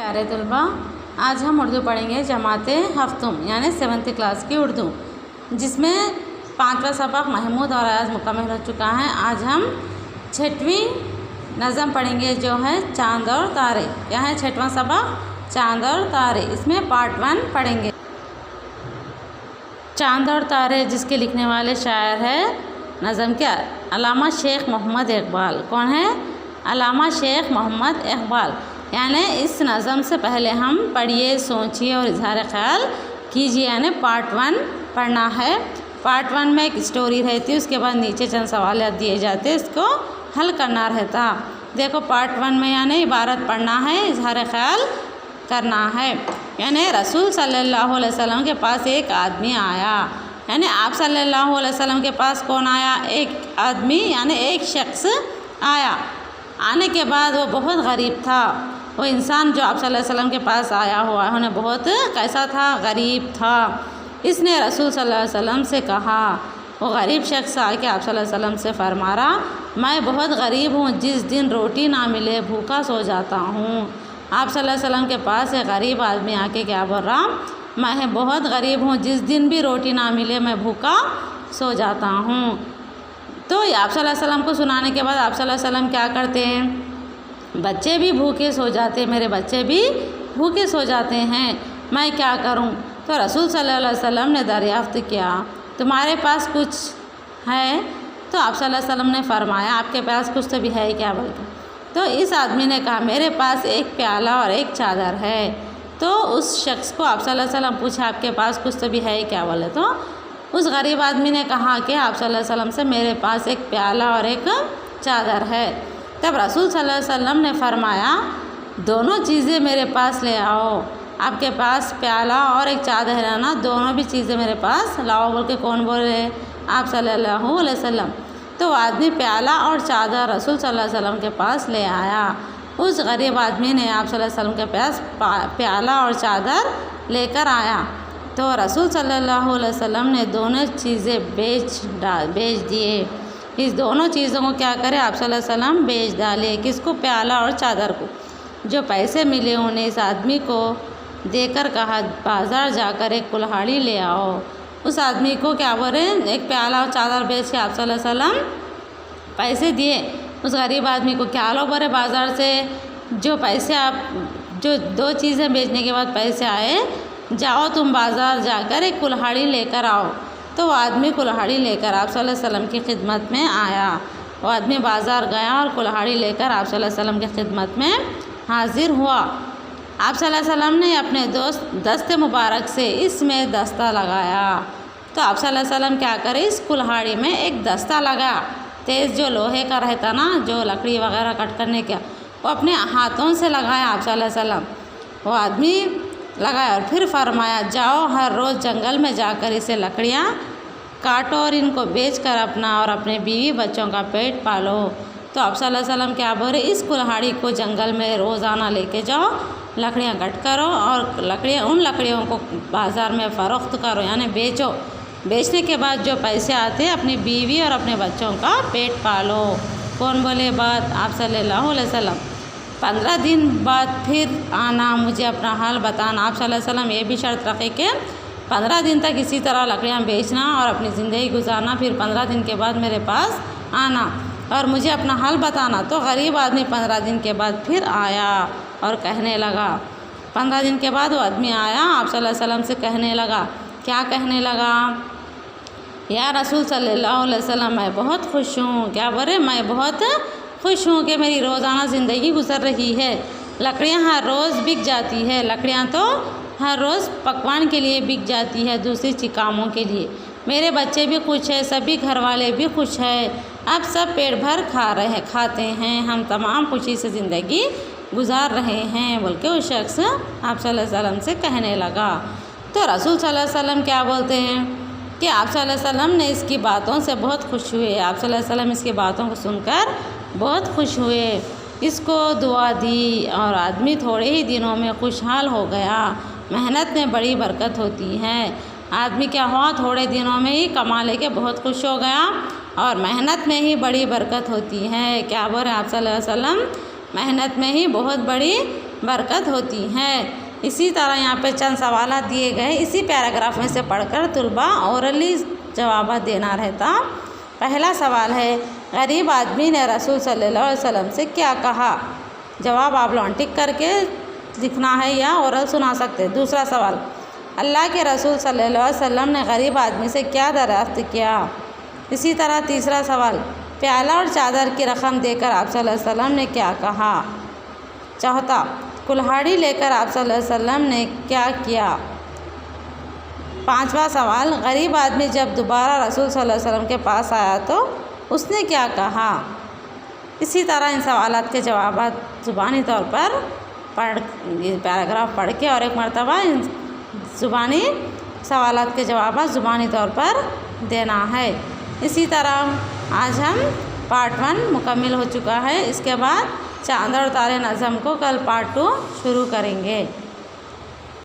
پیارے طلباء، آج ہم اردو پڑھیں گے جماعت ہفتم یعنی 7th کلاس کی اردو، جس میں 5واں سبق محمود اور آیاز مکمل ہو چکا ہے۔ آج ہم 6ویں نظم پڑھیں گے جو ہے چاند اور تارے۔ کیا ہے 6واں سبق؟ چاند اور تارے۔ اس میں پارٹ 1 پڑھیں گے۔ چاند اور تارے جس کے لکھنے والے شاعر ہے نظم کیا؟ علامہ شیخ محمد اقبال۔ کون ہے؟ علامہ شیخ محمد اقبال۔ یعنی اس نظم سے پہلے ہم پڑھیے، سوچیے اور اظہار خیال کیجیے، یعنی پارٹ 1 پڑھنا ہے۔ پارٹ 1 میں ایک اسٹوری رہتی ہے، اس کے بعد نیچے چند سوالات دیے جاتے، اس کو حل کرنا رہتا۔ دیکھو پارٹ 1 میں یعنی عبارت پڑھنا ہے، اظہار خیال کرنا ہے۔ یعنی رسول صلی اللہ علیہ وسلم کے پاس ایک آدمی آیا، یعنی آپ صلی اللہ علیہ وسلم کے پاس کون آیا؟ ایک آدمی یعنی ایک شخص آیا۔ آنے کے بعد وہ بہت غریب تھا۔ وہ انسان جو آپ صلی اللہ علیہ وسلم کے پاس آیا ہوا انہیں بہت کیسا تھا؟ غریب تھا۔ اس نے رسول صلی اللہ علیہ وسلم سے کہا، وہ غریب شخص آ کے آپ صلی اللہ علیہ وسلم سے فرما رہا، میں بہت غریب ہوں، جس دن روٹی نہ ملے بھوکا سو جاتا ہوں۔ آپ صلی اللہ علیہ وسلم کے پاس ایک غریب آدمی آ کے کیا بول رہا؟ میں بہت غریب ہوں، جس دن بھی روٹی نہ ملے میں بھوکا سو جاتا ہوں۔ تو آپ صلی اللہ علیہ وسلم کو سنانے کے بعد آپ صلی اللہ علیہ وسلم کیا کرتے ہیں؟ بچے بھی بھوکے سو جاتے، میرے بچے بھی بھوکے سو جاتے ہیں، میں کیا کروں؟ تو رسول صلی اللہ علیہ وسلم نے دریافت کیا، تمہارے پاس کچھ ہے؟ تو آپ صلی اللہ علیہ وسلم نے فرمایا، آپ کے پاس کچھ تو بھی ہے کیا بول کے؟ تو اس آدمی نے کہا، میرے پاس ایک پیالہ اور ایک چادر ہے۔ تو اس شخص کو آپ صلی اللہ علیہ وسلم پوچھا، آپ کے پاس کچھ تو بھی ہے کیا بولے؟ تو اس غریب آدمی نے کہا کہ آپ صلی اللہ علیہ وسلم سے میرے پاس ایک پیالہ اور ایک چادر ہے۔ تب رسول صلی اللہ علیہ وسلم نے فرمایا، دونوں چیزیں میرے پاس لے آؤ۔ آپ کے پاس پیالہ اور ایک چادر ہے نا، دونوں بھی چیزیں میرے پاس لاؤ بول کے کون بولے؟ آپ صلی اللہ علیہ وسلم۔ تو وہ آدمی پیالہ اور چادر رسول صلی اللہ علیہ وسلم کے پاس لے آیا۔ اس غریب آدمی نے آپ صلی اللہ علیہ وسلم کے پاس پیالہ اور چادر لے کر آیا، تو رسول صلی اللہ علیہ وسلم نے دونوں چیزیں بیچ دیے۔ اس دونوں چیزوں کو کیا کرے؟ آپ صلی اللہ علیہ وسلم بیچ ڈالے۔ کس کو؟ پیالہ اور چادر کو۔ جو پیسے ملے انہیں اس آدمی کو دے کر کہا، بازار جا کر ایک کلہاڑی لے آؤ۔ اس آدمی کو کیا بولے؟ ایک پیالہ اور چادر بیچ کے آپ صلی اللہ علیہ وسلم پیسے دیے۔ اس غریب آدمی کو کیا لو بولے؟ بازار سے جو پیسے آپ جو 2 چیزیں بیچنے کے بعد پیسے آئے، جاؤ تم بازار جا کر ایک کلہاڑی لے کر آؤ۔ تو وہ آدمی کلہاڑی لے کر آپ صلی اللہ علیہ وسلم کی خدمت میں آیا۔ وہ آدمی بازار گیا اور کلہاڑی لے کر آپ صلی اللہ علیہ وسلم کی خدمت میں حاضر ہوا۔ آپ صلی اللہ علیہ وسلم نے اپنے دست مبارک سے اس میں دستہ لگایا۔ تو آپ صلی اللہ علیہ وسلم کیا کرے؟ اس کلہاڑی میں ایک دستہ لگایا، تیز جو لوہے کا رہتا نا، جو لکڑی وغیرہ کٹ کرنے کا، وہ اپنے ہاتھوں سے لگایا آپ صلی اللہ علیہ وسلم۔ وہ آدمی لگایا اور پھر فرمایا، جاؤ ہر روز جنگل میں جا کر اسے لکڑیاں کاٹو اور ان کو بیچ کر اپنا اور اپنے بیوی بچوں کا پیٹ پالو۔ تو آپ صلی اللہ علیہ وسلم کیا بول رہے؟ اس کلہاڑی کو جنگل میں روزانہ لے کے جاؤ، لکڑیاں کٹ کرو اور ان لکڑیوں کو بازار میں فروخت کرو، یعنی بیچو۔ بیچنے کے بعد جو پیسے آتے اپنی بیوی اور اپنے بچوں کا پیٹ پالو۔ کون بولے بات؟ آپ صلی اللہ علیہ وسلم۔ 15 دن بعد پھر آنا، مجھے اپنا حال بتانا۔ آپ صلی اللہ علیہ وسلم یہ بھی شرط رکھے کہ 15 دن تک اسی طرح لکڑیاں بیچنا اور اپنی زندگی گزارنا، پھر 15 دن کے بعد میرے پاس آنا اور مجھے اپنا حال بتانا۔ تو غریب آدمی 15 دن کے بعد پھر آیا اور کہنے لگا، 15 دن کے بعد وہ آدمی آیا، آپ صلی اللہ علیہ وسلم سے کہنے لگا، کیا کہنے لگا؟ یا رسول صلی اللہ علیہ وسلم، میں بہت خوش ہوں۔ کیا بولے؟ میں بہت خوش ہوں کہ میری روزانہ زندگی گزر رہی ہے، لکڑیاں ہر روز بک جاتی ہے، لکڑیاں تو ہر روز پکوان کے لیے بک جاتی ہے، دوسری کاموں کے لیے۔ میرے بچے بھی خوش ہیں، سبھی گھر والے بھی خوش ہیں، اب سب پیٹ بھر کھاتے ہیں، ہم تمام خوشی سے زندگی گزار رہے ہیں بول کے وہ شخص آپ صلی اللہ علیہ وسلم سے کہنے لگا۔ تو رسول صلی اللہ علیہ وسلم کیا بولتے ہیں کہ آپ صلی اللہ علیہ وسلم نے اس کی باتوں سے بہت خوش ہوئے۔ آپ صلی اللہ علیہ وسلم اس کی باتوں کو سن کر بہت خوش ہوئے، اس کو دعا دی اور آدمی تھوڑے ہی دنوں میں خوشحال ہو گیا۔ محنت میں بڑی برکت ہوتی ہے۔ آدمی کیا ہوا؟ تھوڑے دنوں میں ہی کما لے کے بہت خوش ہو گیا، اور محنت میں ہی بڑی برکت ہوتی ہے۔ کیا بول رہے ہیں آپ صلی اللہ علیہ وسلم؟ محنت میں ہی بہت بڑی برکت ہوتی ہے۔ اسی طرح یہاں پہ چند سوالات دیے گئے، اسی پیراگراف میں سے پڑھ کر طلباء اورلی جوابات دینا رہتا۔ پہلا سوال ہے، غریب آدمی نے رسول صلی اللہ علیہ وسلم سے کیا کہا؟ جواب آپ لوگ ٹک کر کے لکھنا ہے یا اورل سنا سکتے۔ دوسرا سوال، اللہ کے رسول صلی اللہ علیہ وسلم نے غریب آدمی سے کیا دریافت کیا؟ اسی طرح تیسرا سوال، پیالہ اور چادر کی رقم دے کر آپ صلی اللہ علیہ وسلم نے کیا کہا؟ چوتھا، کلہاڑی لے کر آپ صلی اللہ علیہ وسلم نے کیا کیا؟ پانچواں سوال، غریب آدمی جب دوبارہ رسول صلی اللہ علیہ وسلم کے پاس آیا تو اس نے کیا کہا؟ اسی طرح ان سوالات کے جوابات زبانی طور پر پیراگراف پڑھ کے اور ایک مرتبہ ان زبانی سوالات کے جوابات زبانی طور پر دینا ہے۔ اسی طرح آج ہم پارٹ 1 مکمل ہو چکا ہے۔ اس کے بعد چاند اور تارے نظم کو کل پارٹ 2 شروع کریں گے۔